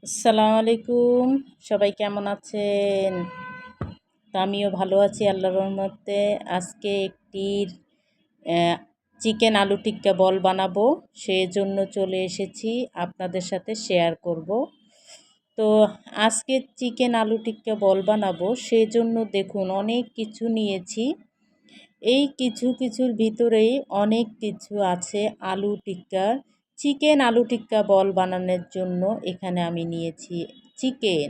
আসসালামু আলাইকুম। সবাই কেমন আছেন? তো আমিও ভালো আছি আল্লাহর রহমতে। আজকে একটি চিকেন আলু টিক্কা বল বানাবো, সেজন্য চলে এসেছি, আপনাদের সাথে শেয়ার করব। তো আজকে চিকেন আলু টিক্কা বল বানাবো, সেজন্য দেখুন অনেক কিছু নিয়েছি। এই কিছুর ভিতরেই অনেক কিছু আছে। আলু টিক্কা, চিকেন আলু টিক্কা বল বানানোর জন্য এখানে আমি নিয়েছি চিকেন,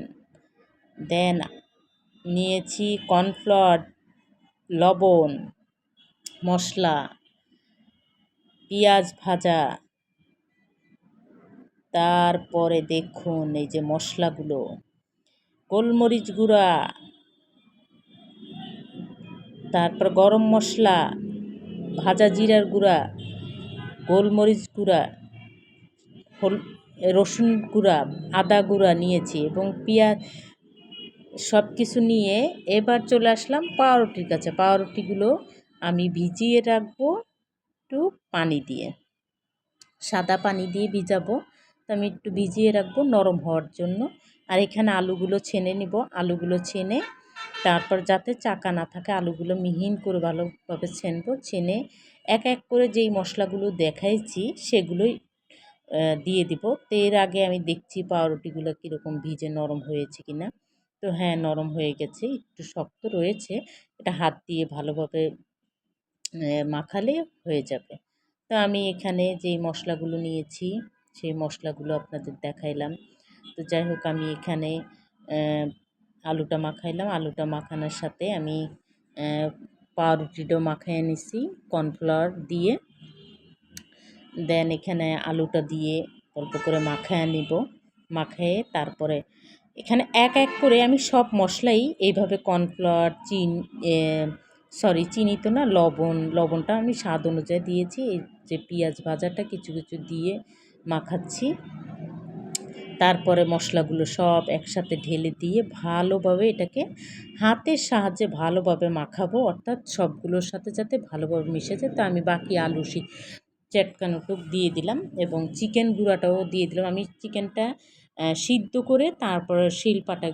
দেন নিয়েছি কর্নফ্লাওয়ার, লবণ, মশলা, পেঁয়াজ ভাজা, তারপরে দেখুন এই যে মশলাগুলো, গোলমরিচ গুঁড়া, তারপর গরম মশলা, ভাজা জিরার গুঁড়া, গোলমরিচ গুঁড়া, রসুন গুঁড়া, আদা গুঁড়া নিয়েছি এবং পেঁয়াজ, সব কিছু নিয়ে এবার চলে আসলাম পাউরুটির কাছে। পাউরুটিগুলো আমি ভিজিয়ে রাখবো একটু পানি দিয়ে, সাদা পানি দিয়ে ভিজাবো। তো আমি একটু ভিজিয়ে রাখবো নরম হওয়ার জন্য। আর এখানে আলুগুলো ছেনে নিব। আলুগুলো ছেনে তারপর যাতে চাকা না থাকে আলুগুলো মিহিন করে ভালোভাবে ছেনবো। ছেনে এক এক করে যেই মশলাগুলো দেখাইছি সেগুলোই দিয়ে দিব। তো এর আগে আমি দেখছি পাউরুটিগুলো কীরকম ভিজে নরম হয়েছে কিনা। তো হ্যাঁ, নরম হয়ে গেছে, একটু শক্ত রয়েছে। এটা হাত দিয়ে ভালোভাবে মাখালে হয়ে যাবে। তো আমি এখানে যেই মশলাগুলো নিয়েছি সেই মশলাগুলো আপনাদের দেখাইলাম। তো যাই হোক, আমি এখানে আলুটা মাখাইলাম। আলুটা মাখানোর সাথে আমি পাউরুটিটাও মাখাইয়ে নিছি কর্নফ্লাওয়ার দিয়ে। দেন এখানে আলুটা দিয়ে অল্প করে মাখায় নিব। মাখায়ে তারপরে এখানে এক এক করে আমি সব মশলাই এইভাবে কর্নফ্লাওয়ার, চিনি তো না, লবণটা আমি স্বাদ অনুযায়ী দিয়েছি। এই যে পেঁয়াজ ভাজাটা কিছু দিয়ে মাখাচ্ছি। তারপরে মশলাগুলো সব একসাথে ঢেলে দিয়ে ভালোভাবে এটাকে হাতের সাহায্যে ভালোভাবে মাখাবো, অর্থাৎ সবগুলোর সাথে যাতে ভালোভাবে মিশে যায়। তো আমি বাকি আলু চটকানোটুক দিয়ে দিলাম এবং চিকেন গুঁড়াটাও দিয়ে দিলাম। আমি চিকেনটা সিদ্ধ করে তারপরে শিলপাটা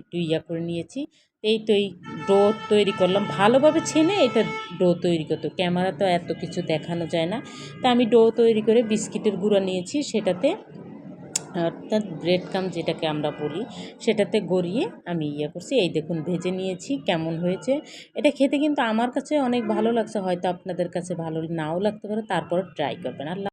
একটু করে নিয়েছি। এই তো এই ডো তৈরি করলাম, ভালোভাবে ছেনে এটা ডো তৈরি করতে। ক্যামেরা তো এত কিছু দেখানো যায় না। তা আমি ডো তৈরি করে বিস্কিটের গুঁড়া নিয়েছি, সেটাতে অর্থাৎ ব্রেড কাম যেটাকে আমরা বলি, সেটাতে গড়িয়ে আমি করছি। এই দেখুন ভেজে নিয়েছি, কেমন হয়েছে। এটা খেতে কিন্তু আমার কাছে অনেক ভালো লাগছে, হয়তো আপনাদের কাছে ভালো নাও লাগতে পারে, তারপরে ট্রাই করবেন। আল্লাহ।